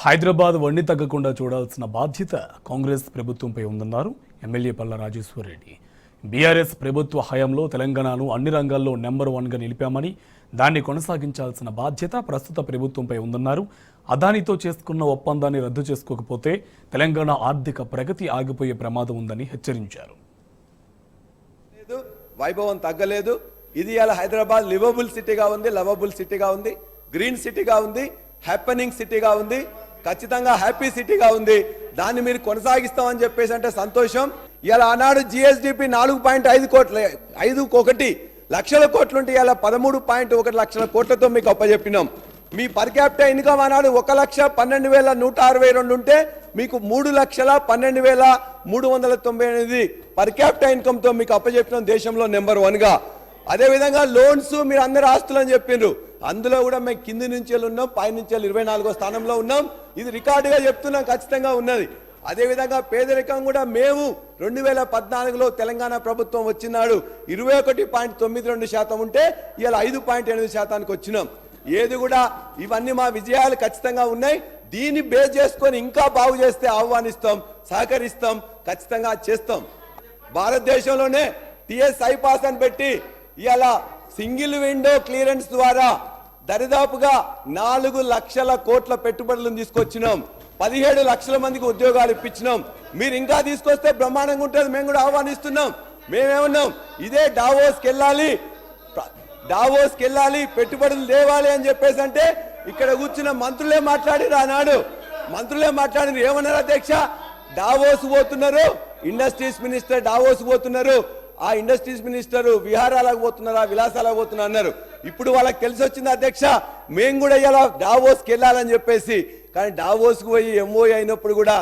హైదరాబాద్ వన్ని తగ్గకుండా చూడాల్సిన బాధ్యత కాంగ్రెస్ ప్రభుత్వంపై ఉందన్నారు ఎమ్మెల్యే పల్లా రాజేశ్వర్ రెడ్డి. బీఆర్ఎస్ ప్రభుత్వ హయాంలో తెలంగాణను అన్ని రంగాల్లో నెంబర్ 1గా నిలిపామని, దాన్ని కొనసాగించాల్సిన బాధ్యత ప్రస్తుత ప్రభుత్వంపై ఉందన్నారు. అదానితో చేసుకున్న ఒప్పందాన్ని రద్దు చేసుకోకపోతే తెలంగాణ ఆర్థిక ప్రగతి ఆగిపోయే ప్రమాదం ఉందని హెచ్చరించారు. వైభవం తగ్గలేదు. ఇది అలా హైదరాబాద్ లివబుల్ సిటీగా ఉంది, లవబుల్ సిటీగా ఉంది, గ్రీన్ సిటీగా ఉంది, హ్యాపెనింగ్ సిటీగా ఉంది, ఖచ్చితంగా హ్యాపీ సిటీగా ఉంది. దాన్ని మీరు కొనసాగిస్తామని చెప్పేసి అంటే సంతోషం. ఇలా ఆనాడు జిఎస్డిపి 4.5 లక్షల కోట్లు ఉంటే ఇలా 13.1 లక్షల కోట్లతో మీకు అప్పచెప్పినాం. మీ పర్ క్యాపిటల్ ఇన్కమ్ ఆనాడు 1,12,162 ఉంటే మీకు 3,12,398 పర్ క్యాపిటల్ ఇన్కమ్ తో మీకు అప్పచెప్పినాం దేశంలో నెంబర్ 1గా. అదేవిధంగా లోన్స్ మీరు అందరు ఆస్తులు అని చెప్పిండ్రు, అందులో కూడా మేము కింది నుంచి ఉన్నాం, పై నుంచి 24వ స్థానంలో ఉన్నాం. ఇది రికార్డుగా చెప్తున్నాం, ఖచ్చితంగా ఉన్నది. అదేవిధంగా పేదరికం కూడా మేము 2014లో తెలంగాణ ప్రభుత్వం వచ్చినాడు 21.92% ఉంటే ఇవాళ 5.8% వచ్చినాం. ఏది కూడా ఇవన్నీ మా విజయాలు ఖచ్చితంగా ఉన్నాయి. దీన్ని బేస్ చేసుకొని ఇంకా బాగు చేస్తే ఆహ్వానిస్తాం, సహకరిస్తాం, ఖచ్చితంగా చేస్తాం. భారతదేశంలోనే టిఎస్ ఐపాస్ అని పెట్టి ఇవాళ సింగిల్ విండో క్లియరెన్స్ ద్వారా దరిదాపుగా 4 లక్షల కోట్ల పెట్టుబడులను తీసుకొచ్చినాం. 17 లక్షల మందికి ఉద్యోగాలు ఇప్పించినాం. మీరు ఇంకా తీసుకొస్తే బ్రహ్మాండంగా ఉంటుంది, మేము కూడా ఆహ్వానిస్తున్నాం. మేమేమన్నాం, ఇదే డావోస్కి వెళ్ళాలి, పెట్టుబడులు తేవాలి అని చెప్పేసి అంటే ఇక్కడ కూర్చున్న మంత్రులే మాట్లాడిరు. ఆనాడు మంత్రులే మాట్లాడిరు. ఏమన్నారు అధ్యక్ష? డావోస్ పోతున్నారు, ఇండస్ట్రీస్ మినిస్టర్ డావోస్ పోతున్నారు, ఆ ఇండస్ట్రీస్ మినిస్టర్ విహారాలకు పోతున్నారా, విలాసాలకు పోతున్నా అన్నారు. ఇప్పుడు వాళ్ళకి తెలిసి వచ్చింది అధ్యక్ష, మేము కూడా ఇలా డావోస్కి వెళ్ళాలని చెప్పేసి. కానీ డావోస్కి పోయి ఎంఓఐ అయినప్పుడు కూడా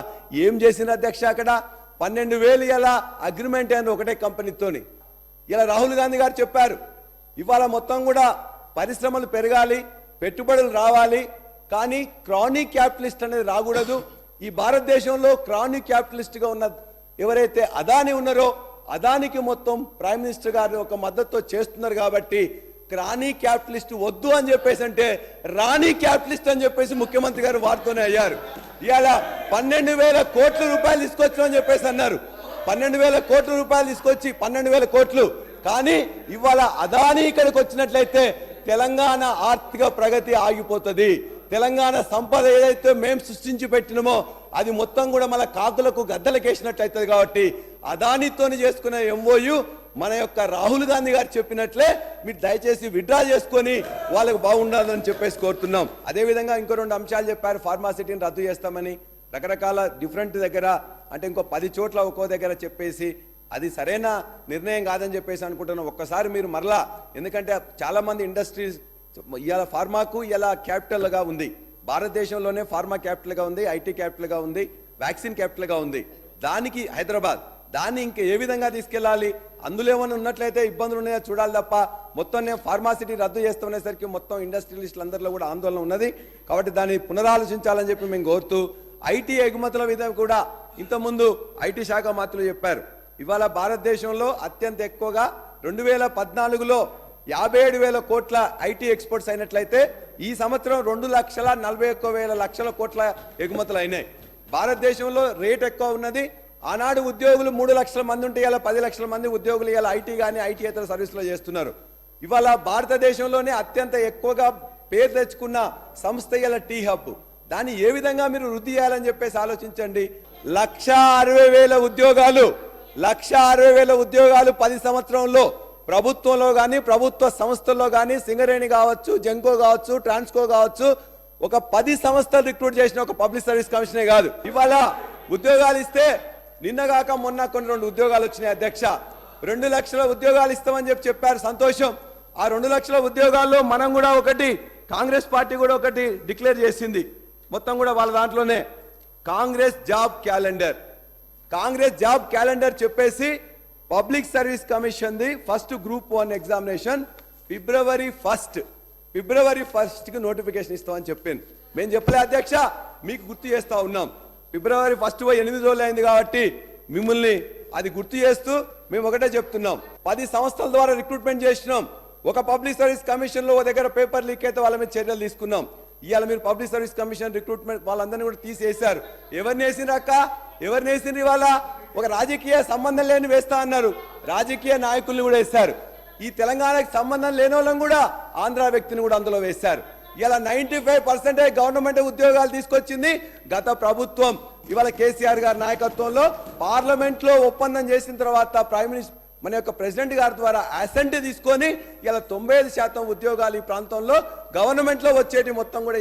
ఏం చేసిన అధ్యక్ష? అక్కడ 12,000 ఇలా అగ్రిమెంట్ అయింది ఒకటే కంపెనీతోని. ఇలా రాహుల్ గాంధీ గారు చెప్పారు, ఇవాళ మొత్తం కూడా పరిశ్రమలు పెరగాలి, పెట్టుబడులు రావాలి, కానీ క్రానిక్ క్యాపిటలిస్ట్ అనేది రాకూడదు. ఈ భారతదేశంలో క్రానిక్ క్యాపిటలిస్ట్గా ఉన్న ఎవరైతే అదాని ఉన్నారో అదానికి మొత్తం ప్రైమ్ మినిస్టర్ గారు ఒక మద్దతుతో చేస్తున్నారు. కాబట్టి క్రానీ క్యాపిటలిస్ట్ వద్దు అని చెప్పేసి అంటే రాణి క్యాపిటలిస్ట్ అని చెప్పేసి ముఖ్యమంత్రి గారు వారితోనే అయ్యారు. ఇవాళ 12,000 కోట్ల రూపాయలు తీసుకొచ్చామని చెప్పేసి అన్నారు. 12,000 కోట్ల రూపాయలు తీసుకొచ్చి 12,000 కోట్లు. కానీ ఇవాళ అదాని ఇక్కడికి వచ్చినట్లయితే తెలంగాణ ఆర్థిక ప్రగతి ఆగిపోతుంది. తెలంగాణ సంపద ఏదైతే మేము సృష్టించి పెట్టినామో అది మొత్తం కూడా మన కాకులకు గద్దలకేసినట్లయితుంది. కాబట్టి అదానితో చేసుకున్న ఎంఓయు మన యొక్క రాహుల్ గాంధీ గారు చెప్పినట్లే మీరు దయచేసి విత్డ్రా చేసుకొని వాళ్ళకు బాగుండాలని చెప్పేసి కోరుతున్నాం. అదేవిధంగా ఇంకో 2 అంశాలు చెప్పారు. ఫార్మాసిటీని రద్దు చేస్తామని రకరకాల డిఫరెంట్ దగ్గర అంటే ఇంకో 10 చోట్ల ఒక్కో దగ్గర చెప్పేసి అది సరైన నిర్ణయం కాదని చెప్పేసి అనుకుంటున్నాం. ఒక్కసారి మీరు మరలా, ఎందుకంటే చాలా మంది ఇండస్ట్రీస్ ఇవాళ ఫార్మాకు ఇలా క్యాపిటల్గా ఉంది, భారతదేశంలోనే ఫార్మా క్యాపిటల్గా ఉంది, ఐటీ క్యాపిటల్గా ఉంది, వ్యాక్సిన్ క్యాపిటల్గా ఉంది. దానికి హైదరాబాద్, దాన్ని ఇంకా ఏ విధంగా తీసుకెళ్ళాలి, అందులో ఏమైనా ఉన్నట్లయితే ఇబ్బందులు ఉన్నాయో చూడాలి తప్ప మొత్తం నేను ఫార్మాసిటీ రద్దు చేస్తామనేసరికి మొత్తం ఇండస్ట్రియలిస్టులు అందరిలో కూడా ఆందోళన ఉన్నది. కాబట్టి దాన్ని పునరాలోచించాలని చెప్పి మేము కోరుతూ, ఐటీ ఎగుమతుల మీద కూడా ఇంతకుముందు ఐటీ శాఖ మంత్రులు చెప్పారు. ఇవాళ భారతదేశంలో అత్యంత ఎక్కువగా 2014లో 57,000 కోట్ల ఐటీ ఎక్స్పోర్ట్స్ అయినట్లయితే ఈ సంవత్సరం 2,41,000 లక్షల కోట్ల ఎగుమతులు అయినాయి. భారతదేశంలో రేట్ ఎక్కువ ఉన్నది. ఆనాడు ఉద్యోగులు 3 లక్షల మంది ఉంటే ఇలా 10 లక్షల మంది ఉద్యోగులు ఇలా ఐటీ కానీ ఐటీయేతర సర్వీసులో చేస్తున్నారు. ఇవాళ భారతదేశంలోనే అత్యంత ఎక్కువగా పేరు తెచ్చుకున్న సంస్థ ఇలా టీ హబ్. దాన్ని ఏ విధంగా మీరు వృద్ధి చేయాలని చెప్పేసి ఆలోచించండి. 1,60,000 ఉద్యోగాలు 10 సంవత్సరంలో ప్రభుత్వంలో కానీ ప్రభుత్వ సంస్థల్లో కానీ సింగరేణి కావచ్చు, జెంకో కావచ్చు, ట్రాన్స్కో కావచ్చు, ఒక 10 సంస్థలు రిక్రూట్ చేసిన ఒక పబ్లిక్ సర్వీస్ కమిషనే కాదు. ఇవాళ ఉద్యోగాలు ఇస్తే నిన్నగాక మొన్న కొన్ని 2 ఉద్యోగాలు వచ్చినాయి అధ్యక్ష. 2 లక్షల ఉద్యోగాలు ఇస్తామని చెప్పారు, సంతోషం. ఆ 2 లక్షల ఉద్యోగాల్లో మనం కూడా ఒకటి, కాంగ్రెస్ పార్టీ కూడా ఒకటి డిక్లేర్ చేసింది. మొత్తం కూడా వాళ్ళ దాంట్లోనే కాంగ్రెస్ జాబ్ క్యాలెండర్ చెప్పేసి public service commission the first group 1 examination ఫిబ్రవరి 1కి నోటిఫికేషన్ ఇస్తామని చెప్పింది. మేము చెప్పలే అధ్యక్ష, మీకు గుర్తు చేస్తా ఉన్నాం. ఫిబ్రవరి 1 8 రోజులు అయింది కాబట్టి మిమ్మల్ని అది గుర్తు చేస్తూ మేము ఒకటే చెప్తున్నాం. 10 సంస్థల ద్వారా రిక్రూట్మెంట్ చేసినాం. ఒక పబ్లిక్ సర్వీస్ కమిషన్ లో దగ్గర పేపర్ లీక్ అయితే వాళ్ళ మీద చర్యలు తీసుకున్నాం. ఇవాళ మీరు పబ్లిక్ సర్వీస్ కమిషన్ రిక్రూట్మెంట్ వాళ్ళందరినీ కూడా తీసేశారు. ఎవరిని వేసిండ్రు అక్క? ఎవరిని వేసిండ్రు? ఇవాళ ఒక రాజకీయ సంబంధం లేని వేస్తా అన్నారు, రాజకీయ నాయకుల్ని కూడా వేశారు. ఈ తెలంగాణకి సంబంధం లేని వాళ్ళని కూడా ఆంధ్ర వ్యక్తిని కూడా అందులో వేశారు. ఇలా 95% గవర్నమెంట్ ఉద్యోగాలు తీసుకొచ్చింది గత ప్రభుత్వం. ఇవాళ కేసీఆర్ గారి నాయకత్వంలో పార్లమెంట్ లో ఒప్పందం చేసిన తర్వాత ప్రైమ్ మినిస్టర్ మన యొక్క ప్రెసిడెంట్ గారి ద్వారా అసెంట్ తీసుకొని ఇలా 95% ఉద్యోగాలు ఈ ప్రాంతంలో గవర్నమెంట్ లో వచ్చేటి మొత్తం కూడా